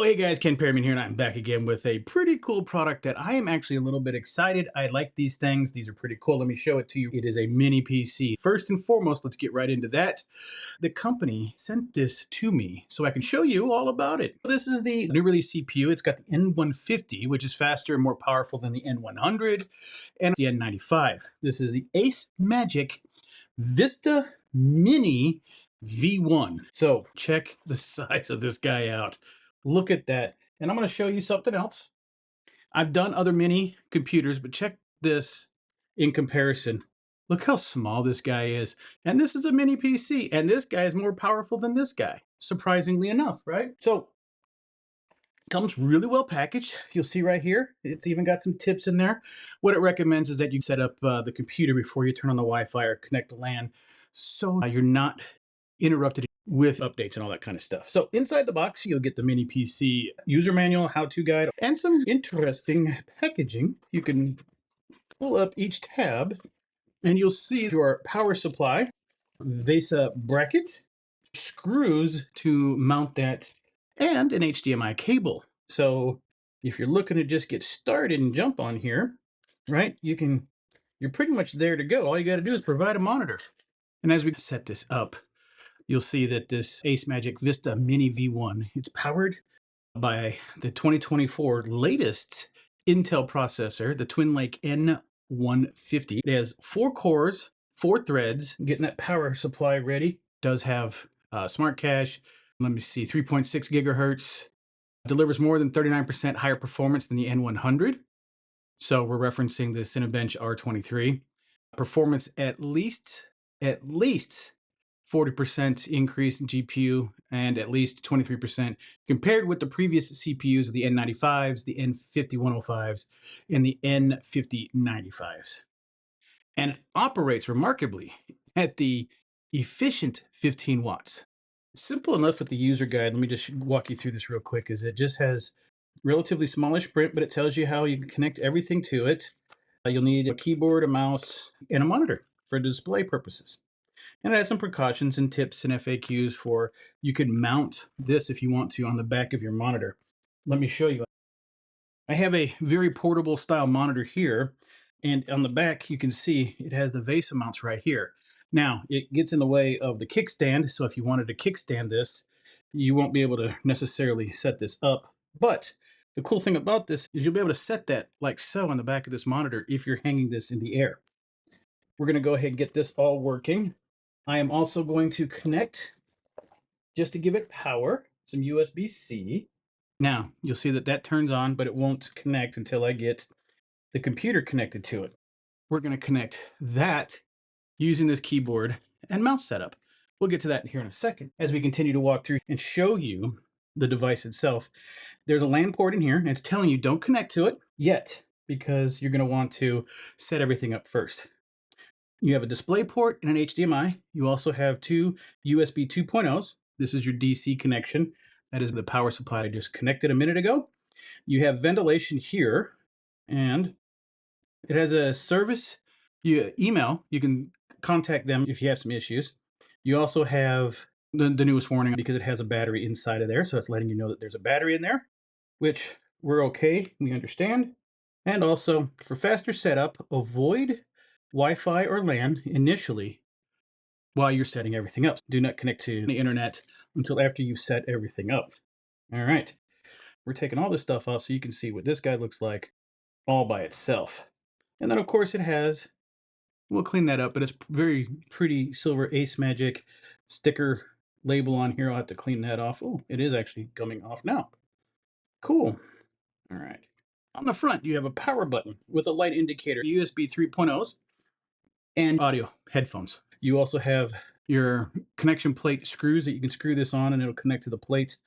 Hey guys, Ken Perryman here, and I'm back again with a pretty cool product that I am actually a little bit excited. I like these things. These are pretty cool. Let me show it to you. It is a mini PC. First and foremost, let's get right into that. The company sent this to me so I can show you all about it. This is the new release CPU. It's got the N150, which is faster and more powerful than the N100, and the N95. This is the Ace Magic Vista Mini V1. So check the size of this guy out. Look at that. And I'm going to show you something else. I've done other mini computers, but check this in comparison. Look how small this guy is. And this is a mini PC. And this guy is more powerful than this guy, surprisingly enough, right? So comes really well packaged. You'll see right here, it's even got some tips in there. What it recommends is that you set up the computer before you turn on the Wi-Fi or connect to LAN, so you're not interrupted with updates and all that kind of stuff. So inside the box, you'll get the mini PC user manual, how-to guide, and some interesting packaging. You can pull up each tab and you'll see your power supply, VESA bracket, screws to mount that, and an HDMI cable. So if you're looking to just get started and jump on here, right, you're pretty much there to go. All you got to do is provide a monitor. And as we set this up, you'll see that this Ace Magic Vista Mini V1, it's powered by the 2024 latest Intel processor, the Twin Lake N150. It has 4 cores, 4 threads, getting that power supply ready. Does have smart cache. Let me see, 3.6 gigahertz. Delivers more than 39% higher performance than the N100. So we're referencing the Cinebench R23. Performance at least 40% increase in GPU and at least 23% compared with the previous CPUs, the N95s, the N5105s, and the N5095s. And it operates remarkably at the efficient 15 watts. It's simple enough with the user guide. Let me just walk you through this real quick. Is it just has relatively smallish print, but it tells you how you can connect everything to it. You'll need a keyboard, a mouse, and a monitor for display purposes. And it has some precautions and tips and FAQs for you can mount this if you want to on the back of your monitor. Let me show you. I have a very portable style monitor here, and on the back you can see it has the VESA mounts right here. Now it gets in the way of the kickstand, so if you wanted to kickstand this, you won't be able to necessarily set this up. But the cool thing about this is you'll be able to set that like so on the back of this monitor if you're hanging this in the air. We're going to go ahead and get this all working. I am also going to connect, just to give it power, some USB-C. Now, you'll see that that turns on, but it won't connect until I get the computer connected to it. We're going to connect that using this keyboard and mouse setup. We'll get to that here in a second as we continue to walk through and show you the device itself. There's a LAN port in here, and it's telling you don't connect to it yet because you're going to want to set everything up first. You have a display port and an HDMI. You also have 2 USB 2.0s. This is your DC connection. That is the power supply I just connected a minute ago. You have ventilation here, and it has a service email. You can contact them if you have some issues. You also have the newest warning because it has a battery inside of there, so it's letting you know that there's a battery in there, which we're okay, we understand. And also, for faster setup, avoid Wi-Fi or LAN initially while you're setting everything up. Do not connect to the internet until after you've set everything up. All right, we're taking all this stuff off so you can see what this guy looks like all by itself. And then of course it has, we'll clean that up, but it's very pretty silver Ace Magic sticker label on here. I'll have to clean that off. Oh, it is actually coming off now. Cool. All right. On the front, you have a power button with a light indicator, USB 3.0s, and audio headphones. You also have your connection plate screws that you can screw this on and it'll connect to the plates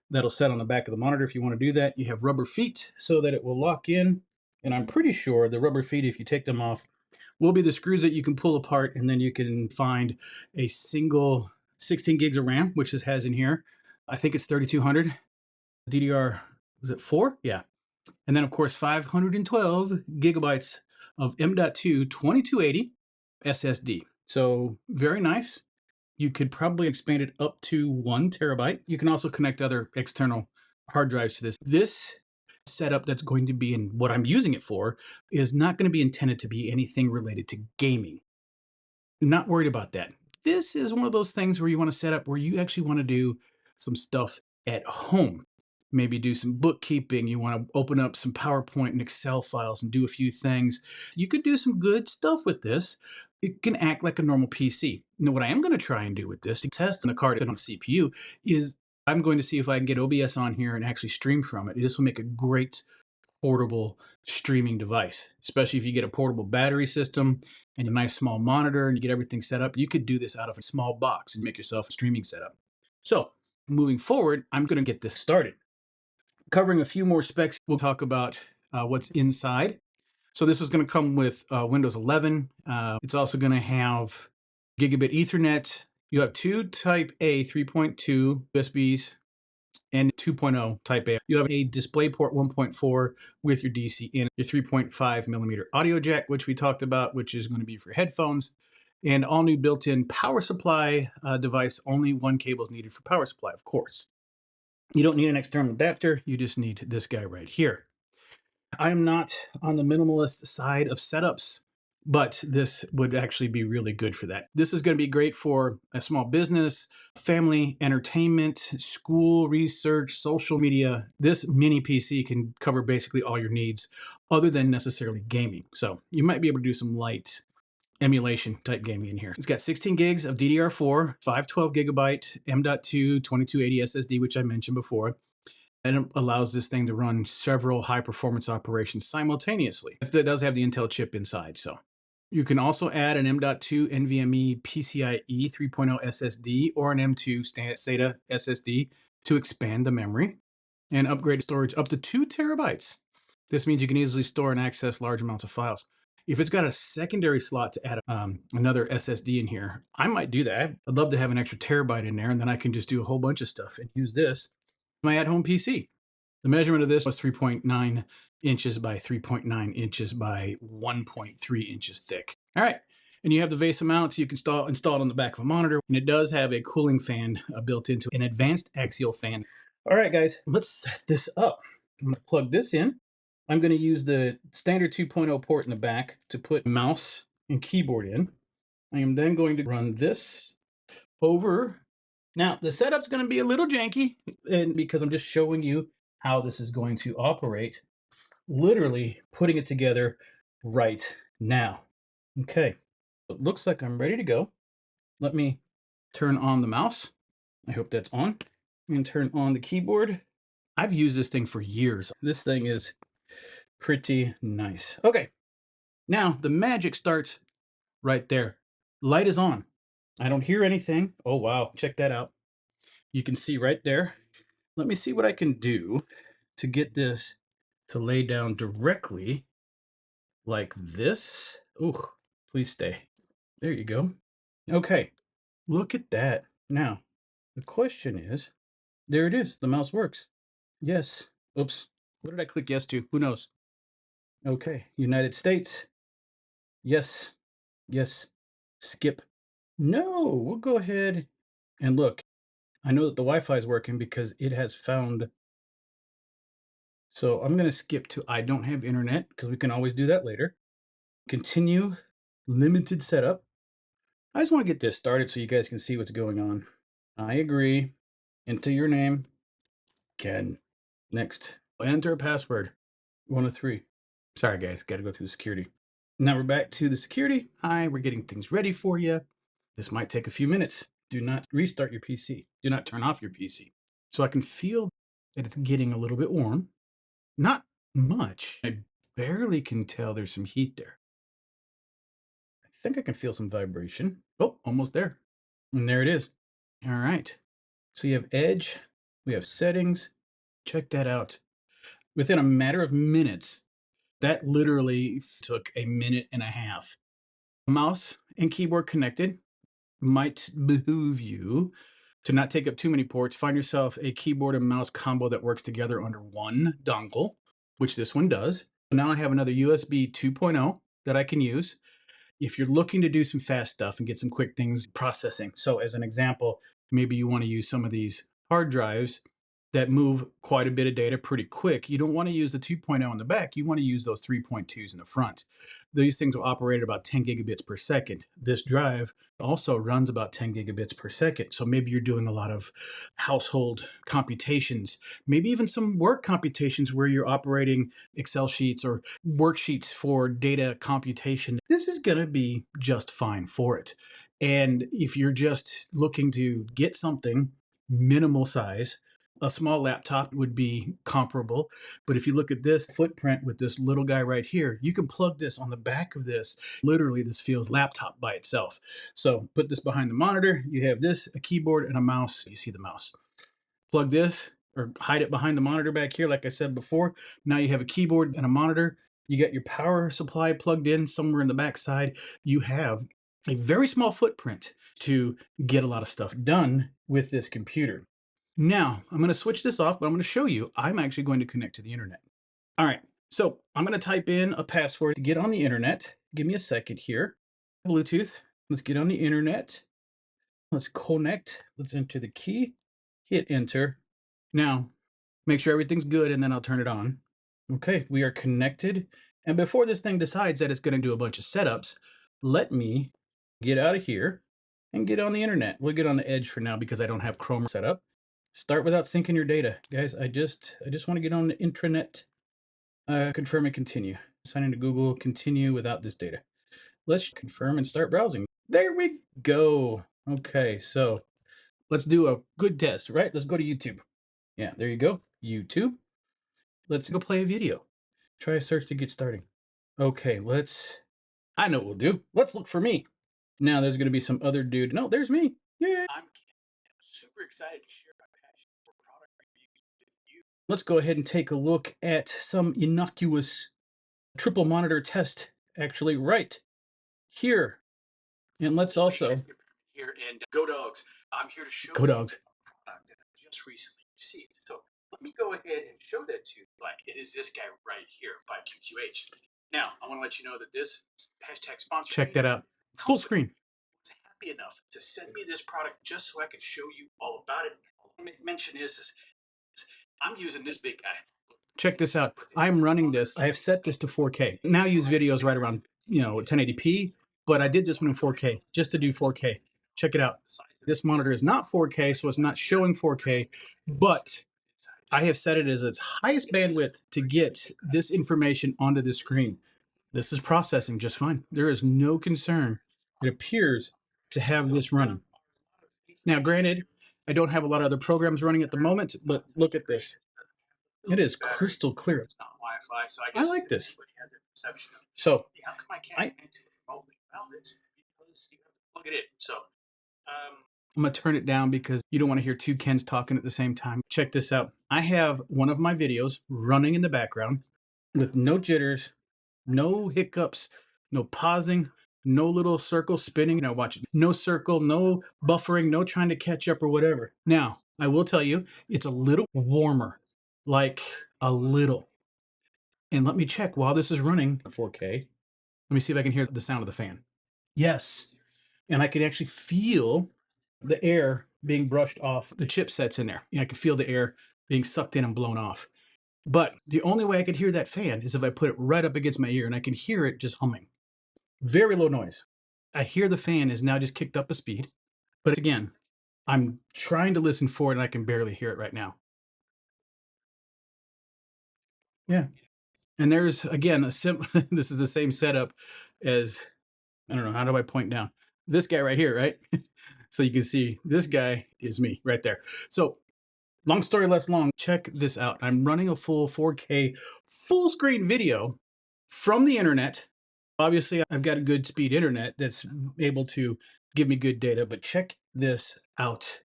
that'll set on the back of the monitor if you want to do that. You have rubber feet so that it will lock in. And I'm pretty sure the rubber feet, if you take them off, will be the screws that you can pull apart, and then you can find a single 16 gigs of RAM, which this has in here. I think it's 3200 DDR, was it 4? Yeah. And then of course 512 gigabytes of M.2 2280 SSD. So very nice. You could probably expand it up to 1 terabyte. You can also connect other external hard drives to this. This setup that's going to be in what I'm using it for is not going to be intended to be anything related to gaming. Not worried about that. This is one of those things where you want to set up where you actually want to do some stuff at home. Maybe do some bookkeeping. You want to open up some PowerPoint and Excel files and do a few things. You could do some good stuff with this. It can act like a normal PC. Now, what I am going to try and do with this to test the card on the CPU is I'm going to see if I can get OBS on here and actually stream from it. This will make a great portable streaming device, especially if you get a portable battery system and a nice small monitor and you get everything set up. You could do this out of a small box and make yourself a streaming setup. So moving forward, I'm going to get this started. Covering a few more specs, we'll talk about what's inside. So this is going to come with Windows 11. It's also going to have gigabit Ethernet. You have two Type A 3.2 USBs and 2.0 Type A. You have a DisplayPort 1.4 with your DC in, your 3.5 millimeter audio jack, which we talked about, which is going to be for headphones, and all new built-in power supply device. Only one cable is needed for power supply, of course. You don't need an external adapter. You just need this guy right here. I am not on the minimalist side of setups, but this would actually be really good for that. This is going to be great for a small business, family, entertainment, school, research, social media. This mini PC can cover basically all your needs other than necessarily gaming. So you might be able to do some light emulation type gaming in here. It's got 16 gigs of DDR4, 512 gigabyte M.2 2280 SSD, which I mentioned before. And it allows this thing to run several high performance operations simultaneously. It does have the Intel chip inside. So you can also add an M.2 NVMe PCIe 3.0 SSD or an M.2 SATA SSD to expand the memory and upgrade storage up to 2 terabytes. This means you can easily store and access large amounts of files. If it's got a secondary slot to add another SSD in here, I might do that. I'd love to have an extra terabyte in there, and then I can just do a whole bunch of stuff and use this my at-home PC. The measurement of this was 3.9 inches by 3.9 inches by 1.3 inches thick. All right. And you have the VESA mounts you can install it on the back of a monitor. And it does have a cooling fan built into an advanced axial fan. All right, guys, let's set this up. I'm going to plug this in. I'm going to use the standard 2.0 port in the back to put mouse and keyboard in. I am then going to run this over. Now, the setup's going to be a little janky, and because I'm just showing you how this is going to operate, literally putting it together right now. Okay, it looks like I'm ready to go. Let me turn on the mouse. I hope that's on. And turn on the keyboard. I've used this thing for years. This thing is pretty nice. Okay, now the magic starts right there. Light is on. I don't hear anything. Oh, wow. Check that out. You can see right there. Let me see what I can do to get this to lay down directly like this. Oh, please stay. There you go. Okay, look at that. Now, the question is, there it is. The mouse works. Yes. Oops. What did I click yes to? Who knows? Okay, United States. Yes. Yes. Skip. No, we'll go ahead and look. I know that the Wi-Fi is working because it has found. So I'm going to skip to I don't have internet because we can always do that later. Continue limited setup. I just want to get this started so you guys can see what's going on. I agree. Enter your name. Ken. Next. Enter a password. 1 of 3. Sorry guys, got to go through the security. Now we're back to the security. Hi, we're getting things ready for you. This might take a few minutes. Do not restart your PC. Do not turn off your PC. So I can feel that it's getting a little bit warm. Not much. I barely can tell there's some heat there. I think I can feel some vibration. Oh, almost there. And there it is. All right. So you have edge, we have settings. Check that out. Within a matter of minutes, that literally took a minute and a half. Mouse and keyboard connected. Might behoove you to not take up too many ports. Find yourself a keyboard and mouse combo that works together under one dongle, which this one does. Now I have another USB 2.0 that I can use if you're looking to do some fast stuff and get some quick things processing. So as an example, maybe you want to use some of these hard drives that move quite a bit of data pretty quick. You don't want to use the 2.0 in the back. You want to use those 3.2s in the front. These things will operate at about 10 gigabits per second. This drive also runs about 10 gigabits per second. So maybe you're doing a lot of household computations, maybe even some work computations where you're operating Excel sheets or worksheets for data computation. This is going to be just fine for it. And if you're just looking to get something minimal size, a small laptop would be comparable. But if you look at this footprint with this little guy right here, you can plug this on the back of this. Literally, this feels laptop by itself. So put this behind the monitor. You have this, a keyboard and a mouse. You see the mouse. Plug this or hide it behind the monitor back here, like I said before. Now you have a keyboard and a monitor. You got your power supply plugged in somewhere in the back side. You have a very small footprint to get a lot of stuff done with this computer. Now, I'm going to switch this off, but I'm going to show you I'm actually going to connect to the internet. All right, so I'm going to type in a password to get on the internet. Give me a second here. Bluetooth. Let's get on the internet. Let's connect. Let's enter the key. Hit enter. Now, make sure everything's good, and then I'll turn it on. Okay, we are connected. And before this thing decides that it's going to do a bunch of setups, let me get out of here and get on the internet. We'll get on the Edge for now because I don't have Chrome set up. Start without syncing your data. Guys, I just want to get on the intranet. Confirm and continue. Sign into Google, continue without this data. Let's confirm and start browsing. There we go. Okay, so let's do a good test, right? Let's go to YouTube. Yeah, there you go. YouTube. Let's go play a video. Try a search to get starting. Okay, I know what we'll do. Let's look for me. Now there's going to be some other dude. No, there's me. Yeah. I'm super excited to share my passion for product reviews with you. Let's go ahead and take a look at some innocuous triple monitor test actually right here. And let's also here and Go Dogs. I'm here to show Go Dogs product that I just recently received. So let me go ahead and show that to you. Like it is this guy right here by QQH. Now I want to let you know that this hashtag sponsor. Check that out. Full screen. Was happy enough to send me this product just so I could show you all about it. All I mention is I'm using this big guy. Check this out. I'm running this. I have set this to 4K. Now use videos right around 1080p, but I did this one in 4K just to do 4K. Check it out. This monitor is not 4K, so it's not showing 4K, but I have set it as its highest bandwidth to get this information onto the screen. This is processing just fine. There is no concern. It appears to have this running. Now, granted, I don't have a lot of other programs running at the moment, but look at this. It is crystal clear. I like this. So, I'm going to turn it down because you don't want to hear two Kens talking at the same time. Check this out. I have one of my videos running in the background with no jitters, no hiccups, no pausing, no little circle spinning. Now watch it. No circle, no buffering, no trying to catch up or whatever. Now, I will tell you, it's a little warmer, like a little. And let me check while this is running 4K. Let me see if I can hear the sound of the fan. Yes. And I can actually feel the air being brushed off the chipsets in there. I can feel the air being sucked in and blown off. But the only way I could hear that fan is if I put it right up against my ear and I can hear it just humming. Very low noise. I hear the fan is now just kicked up a speed. But again, I'm trying to listen for it and I can barely hear it right now. Yeah. And there's, again, this is the same setup as, I don't know, how do I point down? This guy right here, right? So you can see this guy is me right there. So long story less long, check this out. I'm running a full 4K full screen video from the internet. Obviously, I've got a good speed internet that's able to give me good data, but check this out.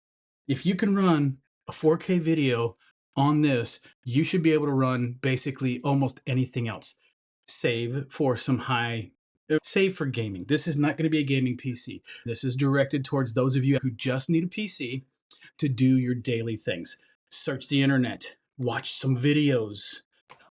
If you can run a 4K video on this, you should be able to run basically almost anything else, save for gaming. This is not going to be a gaming PC. This is directed towards those of you who just need a PC to do your daily things. Search the internet, watch some videos,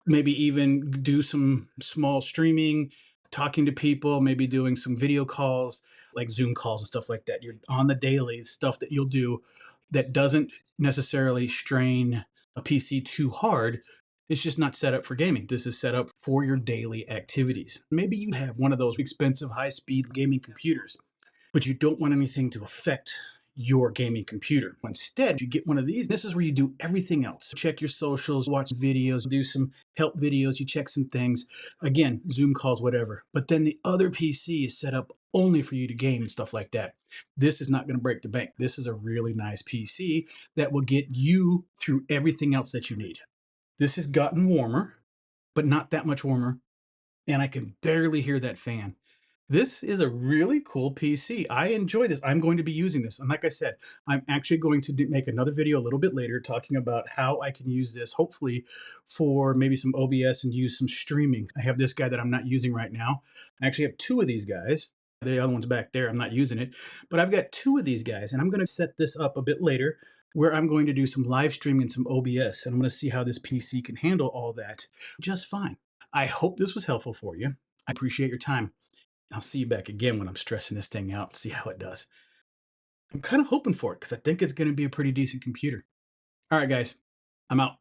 maybe even do some small streaming, talking to people, maybe doing some video calls, like Zoom calls and stuff like that. You're on the daily stuff that you'll do that doesn't necessarily strain a PC too hard. It's just not set up for gaming. This is set up for your daily activities. Maybe you have one of those expensive high speed gaming computers, but you don't want anything to affect your gaming computer. Instead, you get one of these. This is where you do everything else. Check your socials, watch videos, do some help videos, you check some things. Again, Zoom calls, whatever. But then the other PC is set up only for you to game and stuff like that. This is not going to break the bank. This is a really nice PC that will get you through everything else that you need. This has gotten warmer, but not that much warmer. And I can barely hear that fan. This is a really cool PC. I enjoy this. I'm going to be using this. And like I said, I'm actually going to make another video a little bit later talking about how I can use this, hopefully for maybe some OBS and use some streaming. I have this guy that I'm not using right now. I actually have two of these guys. The other one's back there. I'm not using it, but I've got two of these guys, and I'm going to set this up a bit later where I'm going to do some live streaming and some OBS, and I'm going to see how this PC can handle all that just fine. I hope this was helpful for you. I appreciate your time. I'll see you back again when I'm stressing this thing out, see how it does. I'm kind of hoping for it because I think it's going to be a pretty decent computer. All right, guys, I'm out.